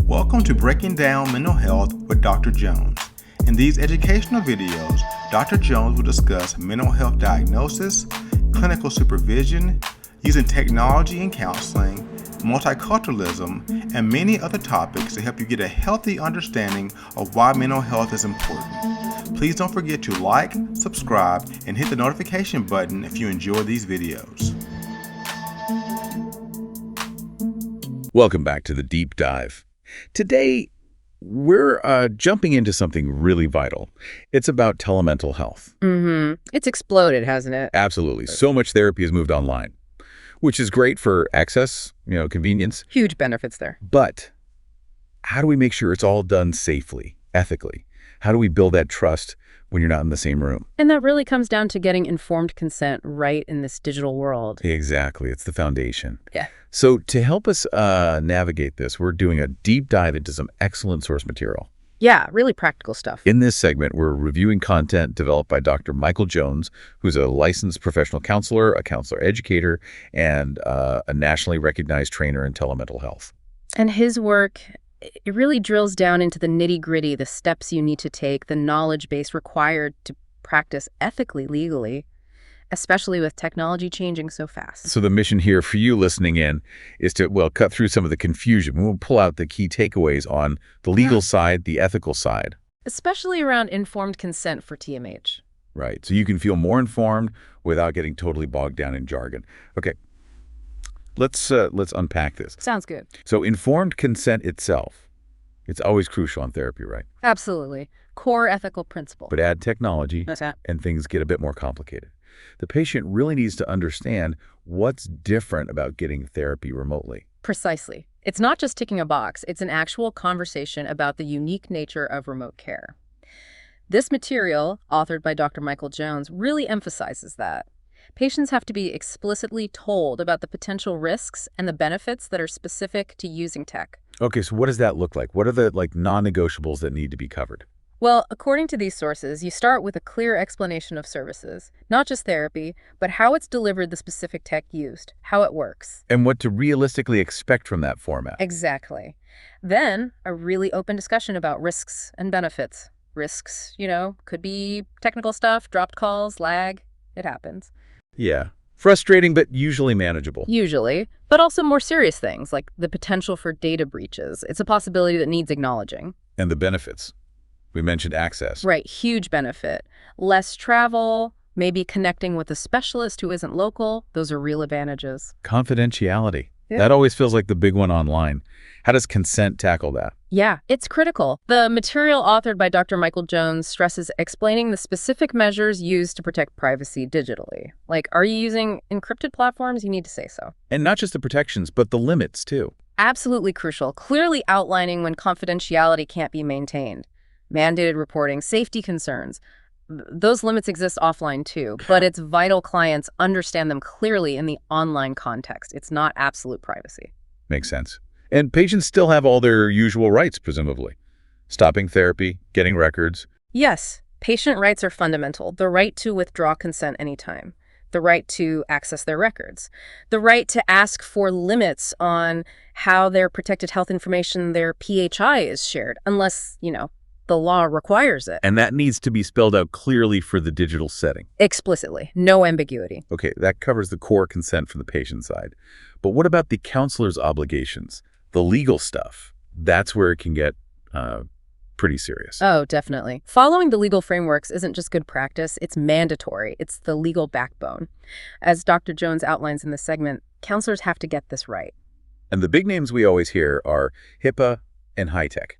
Welcome to Breaking Down Mental Health with Dr. Jones. In these educational videos, Dr. Jones will discuss mental health diagnosis, clinical supervision, using technology in counseling, multiculturalism, and many other topics to help you get a healthy understanding of why mental health is important. Please don't forget to like, subscribe, and hit the notification button if you enjoy these videos. Welcome back to the Deep Dive. Today, we're jumping into something really vital. It's about telemental health. It's exploded, hasn't it? Absolutely. So much therapy has moved online, which is great for access, convenience. Huge benefits there. But how do we make sure it's all done safely, ethically? How do we build that trust when you're not in the same room? And that really comes down to getting informed consent right in this digital world. Exactly. It's the foundation. Yeah. So to help us navigate this, we're doing a deep dive into some excellent source material. Yeah, really practical stuff. In this segment, we're reviewing content developed by Dr. Michael Jones, who's a licensed professional counselor, a counselor educator, and a nationally recognized trainer in telemental health. And his work, it really drills down into the nitty-gritty, the steps you need to take, the knowledge base required to practice ethically, legally, especially with technology changing so fast. So the mission here for you listening in is to, cut through some of the confusion. We'll pull out the key takeaways on the legal side, the ethical side. Especially around informed consent for TMH. Right. So you can feel more informed without getting totally bogged down in jargon. Okay. Let's unpack this. Sounds good. So informed consent itself, it's always crucial in therapy, right? Absolutely. Core ethical principle. But add technology That's that. and things get a bit more complicated. The patient really needs to understand what's different about getting therapy remotely. Precisely. It's not just ticking a box. It's an actual conversation about the unique nature of remote care. This material, authored by Dr. Michael Jones, really emphasizes that. Patients have to be explicitly told about the potential risks and the benefits that are specific to using tech. Okay, so what does that look like? What are the non-negotiables that need to be covered? Well, according to these sources, you start with a clear explanation of services, not just therapy, but how it's delivered, the specific tech used, how it works. And what to realistically expect from that format. Exactly. Then, a really open discussion about risks and benefits. Risks, could be technical stuff, dropped calls, lag. It happens. Yeah. Frustrating, but usually manageable. Usually, but also more serious things, like the potential for data breaches. It's a possibility that needs acknowledging. And the benefits. We mentioned access. Right, huge benefit. Less travel, maybe connecting with a specialist who isn't local. Those are real advantages. Confidentiality. Yeah. That always feels like the big one online. How does consent tackle that? Yeah, it's critical. The material authored by Dr. Michael Jones stresses explaining the specific measures used to protect privacy digitally. Like, are you using encrypted platforms? You need to say so. And not just the protections, but the limits, too. Absolutely crucial. Clearly outlining when confidentiality can't be maintained. Mandated reporting, safety concerns. Those limits exist offline too, but it's vital clients understand them clearly in the online context. It's not absolute privacy. Makes sense. And patients still have all their usual rights, presumably. Stopping therapy, getting records. Yes, patient rights are fundamental. The right to withdraw consent anytime. The right to access their records. The right to ask for limits on how their protected health information, their PHI, is shared, unless, the law requires it. And that needs to be spelled out clearly for the digital setting. Explicitly. No ambiguity. Okay, that covers the core consent from the patient side. But what about the counselor's obligations? The legal stuff. That's where it can get pretty serious. Oh, definitely. Following the legal frameworks isn't just good practice, it's mandatory. It's the legal backbone. As Dr. Jones outlines in this segment, counselors have to get this right. And the big names we always hear are HIPAA and high-tech.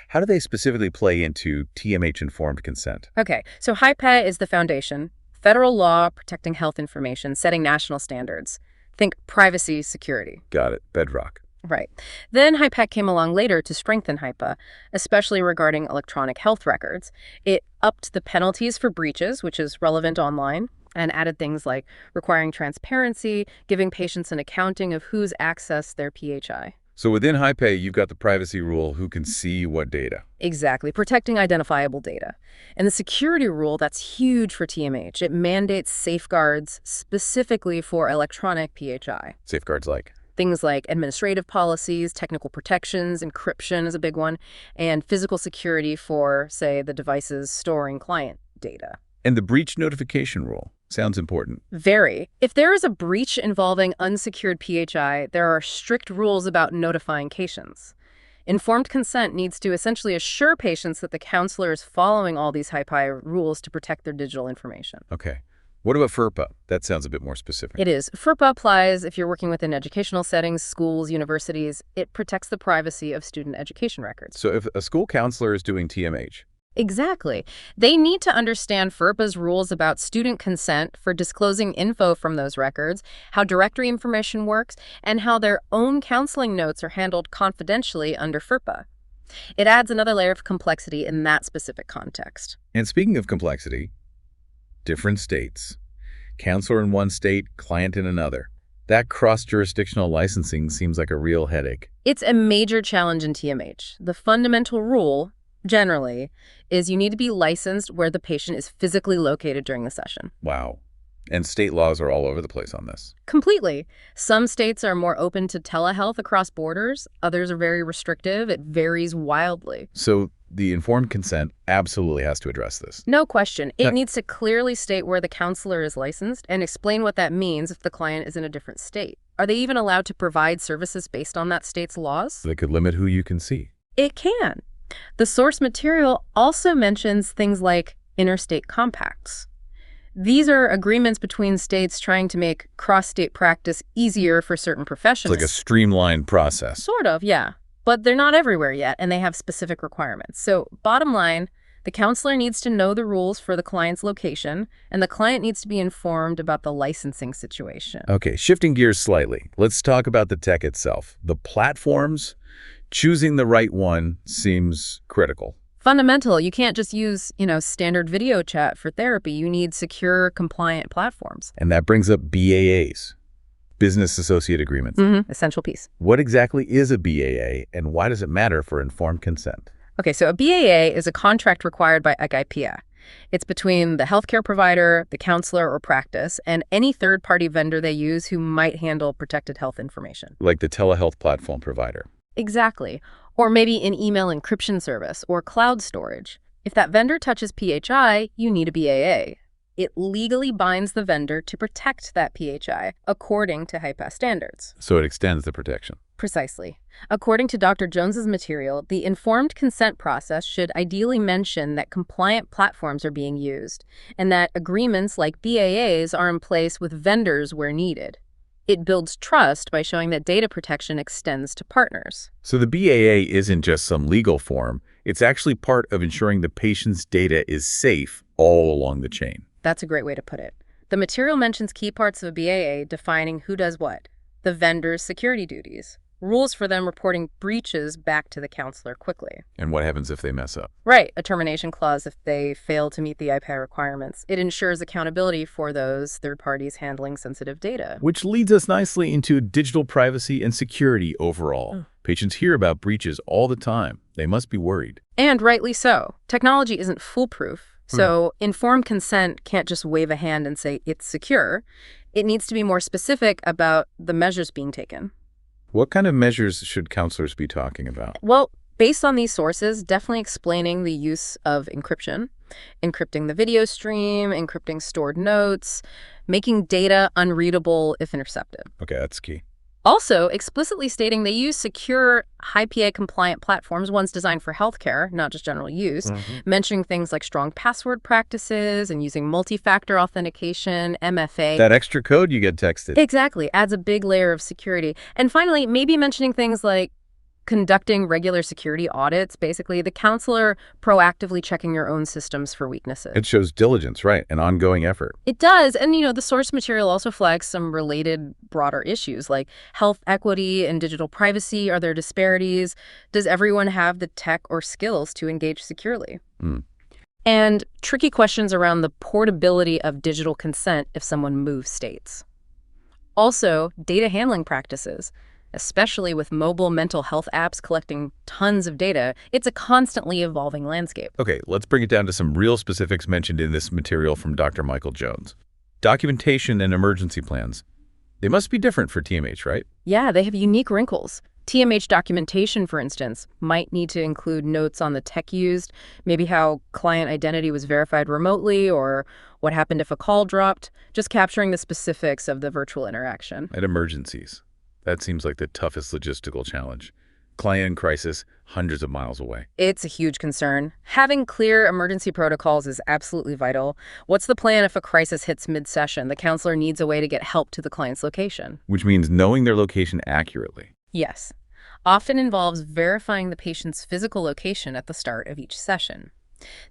How do they specifically play into TMH-informed consent? Okay, so HIPAA is the foundation. Federal law protecting health information, setting national standards. Think privacy, security. Got it. Bedrock. Right. Then HIPAA came along later to strengthen HIPAA, especially regarding electronic health records. It upped the penalties for breaches, which is relevant online, and added things like requiring transparency, giving patients an accounting of who's accessed their PHI. So within HIPAA, you've got the privacy rule, who can see what data. Exactly, protecting identifiable data. And the security rule, that's huge for TMH. It mandates safeguards specifically for electronic PHI. Safeguards like? Things like administrative policies, technical protections, encryption is a big one, and physical security for, say, the devices storing client data. And the breach notification rule sounds important. Very. If there is a breach involving unsecured PHI, there are strict rules about notifying patients. Informed consent needs to essentially assure patients that the counselor is following all these HIPAA rules to protect their digital information. Okay. What about FERPA? That sounds a bit more specific. It is. FERPA applies if you're working within educational settings, schools, universities. It protects the privacy of student education records. So if a school counselor is doing TMH, Exactly. They need to understand FERPA's rules about student consent for disclosing info from those records, how directory information works, and how their own counseling notes are handled confidentially under FERPA. It adds another layer of complexity in that specific context. and speaking of complexity, different states. Counselor in one state, client in another. That cross-jurisdictional licensing seems like a real headache. It's a major challenge in TMH. The fundamental rule, generally, is you need to be licensed where the patient is physically located during the session. Wow. And state laws are all over the place on this. Completely. Some states are more open to telehealth across borders. Others are very restrictive. It varies wildly. So the informed consent absolutely has to address this. No question. It That- needs to clearly state where the counselor is licensed and explain what that means if the client is in a different state. Are they even allowed to provide services based on that state's laws? They could limit who you can see. It can. The source material also mentions things like interstate compacts. These are agreements between states trying to make cross-state practice easier for certain It's professions. like a streamlined process. Sort of, yeah. But they're not everywhere yet, and they have specific requirements. So bottom line, the counselor needs to know the rules for the client's location, and the client needs to be informed about the licensing situation. Okay, shifting gears slightly. Let's talk about the tech itself. The platforms, choosing the right one seems critical. Fundamental, you can't just use, standard video chat for therapy. You need secure, compliant platforms. And that brings up BAAs, Business Associate Agreements. Essential piece. What exactly is a BAA, and why does it matter for informed consent? Okay, so a BAA is a contract required by HIPAA. It's between the healthcare provider, the counselor or practice, and any third-party vendor they use who might handle protected health information. Like the telehealth platform provider. Exactly. Or maybe an email encryption service or cloud storage. If that vendor touches PHI, you need a BAA. It legally binds the vendor to protect that PHI according to HIPAA standards. So it extends the protection. Precisely. According to Dr. Jones's material, the informed consent process should ideally mention that compliant platforms are being used and that agreements like BAAs are in place with vendors where needed. It builds trust by showing that data protection extends to partners. So the BAA isn't just some legal form. It's actually part of ensuring the patient's data is safe all along the chain. That's a great way to put it. The material mentions key parts of a BAA defining who does what, the vendor's security duties, rules for them reporting breaches back to the counselor quickly. And what happens if they mess up? Right, a termination clause if they fail to meet the HIPAA requirements. It ensures accountability for those third parties handling sensitive data. Which leads us nicely into digital privacy and security overall. Patients hear about breaches all the time. They must be worried. And rightly so. Technology isn't foolproof. So informed consent can't just wave a hand and say it's secure. It needs to be more specific about the measures being taken. What kind of measures should counselors be talking about? Well, based on these sources, definitely explaining the use of encryption, encrypting the video stream, encrypting stored notes, making data unreadable if intercepted. Okay, that's key. Also, explicitly stating they use secure, HIPAA-compliant platforms, ones designed for healthcare, not just general use, mentioning things like strong password practices and using multi-factor authentication, MFA. That extra code you get texted. Exactly. Adds a big layer of security. And finally, maybe mentioning things like conducting regular security audits, basically the counselor proactively checking your own systems for weaknesses. It shows diligence, right? An ongoing effort. It does. And, the source material also flags some related broader issues like health equity and digital privacy. Are there disparities? Does everyone have the tech or skills to engage securely? And tricky questions around the portability of digital consent if someone moves states. Also, data handling practices. Especially with mobile mental health apps collecting tons of data, it's a constantly evolving landscape. Okay, let's bring it down to some real specifics mentioned in this material from Dr. Michael Jones. Documentation and emergency plans. They must be different for TMH, right? Yeah, they have unique wrinkles. TMH documentation, for instance, might need to include notes on the tech used, maybe how client identity was verified remotely or what happened if a call dropped, just capturing the specifics of the virtual interaction. At emergencies. That seems like the toughest logistical challenge. Client in crisis, hundreds of miles away. It's a huge concern. Having clear emergency protocols is absolutely vital. What's the plan if a crisis hits mid-session? The counselor needs a way to get help to the client's location. Which means knowing their location accurately. Yes. Often involves verifying the patient's physical location at the start of each session.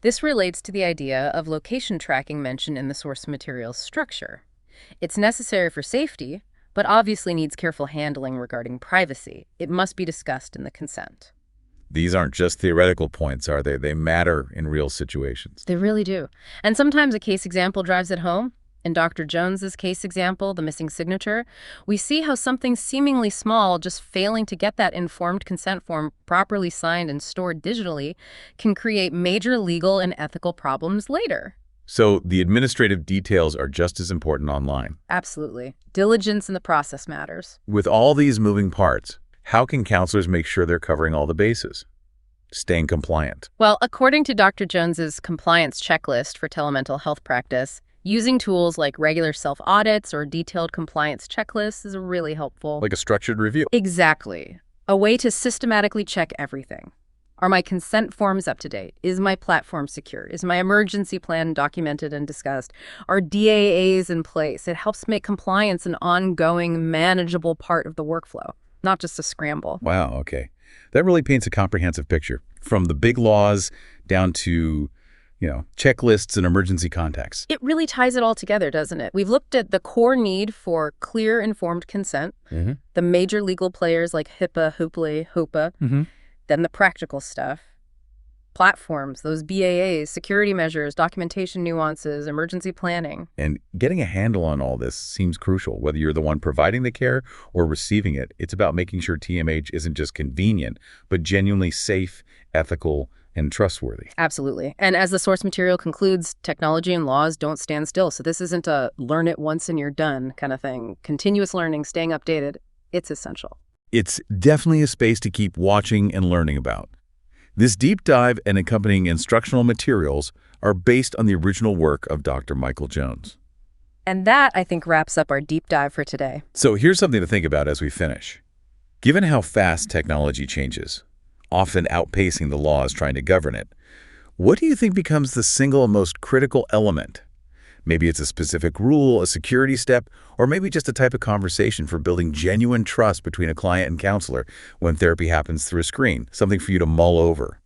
This relates to the idea of location tracking mentioned in the source material's structure. It's necessary for safety, but obviously needs careful handling regarding privacy. It must be discussed in the consent. These aren't just theoretical points, are they? They matter in real situations. They really do. And sometimes a case example drives it home. In Dr. Jones's case example, the missing signature, we see how something seemingly small, just failing to get that informed consent form properly signed and stored digitally, can create major legal and ethical problems later. So the administrative details are just as important online. Absolutely. Diligence in the process matters. With all these moving parts, how can counselors make sure they're covering all the bases? Staying compliant. Well, according to Dr. Jones's compliance checklist for telemental health practice, using tools like regular self-audits or detailed compliance checklists is really helpful. Like a structured review. Exactly. A way to systematically check everything. Are my consent forms up to date? Is my platform secure? Is my emergency plan documented and discussed? Are DAAs in place? It helps make compliance an ongoing, manageable part of the workflow, not just a scramble. Wow, okay. That really paints a comprehensive picture, from the big laws down to, checklists and emergency contacts. It really ties it all together, doesn't it? We've looked at the core need for clear, informed consent, the major legal players like HIPAA, HIPAA, then the practical stuff, platforms, those BAAs, security measures, documentation nuances, emergency planning. And getting a handle on all this seems crucial. Whether you're the one providing the care or receiving it, it's about making sure TMH isn't just convenient, but genuinely safe, ethical, and trustworthy. Absolutely. And as the source material concludes, technology and laws don't stand still. So this isn't a learn it once and you're done kind of thing. Continuous learning, staying updated, it's essential. It's definitely a space to keep watching and learning about. This deep dive and accompanying instructional materials are based on the original work of Dr. Michael Jones. And that, I think, wraps up our deep dive for today. So here's something to think about as we finish. Given how fast technology changes, often outpacing the laws trying to govern it, what do you think becomes the single most critical element? Maybe it's a specific rule, a security step, or maybe just a type of conversation for building genuine trust between a client and counselor when therapy happens through a screen, something for you to mull over.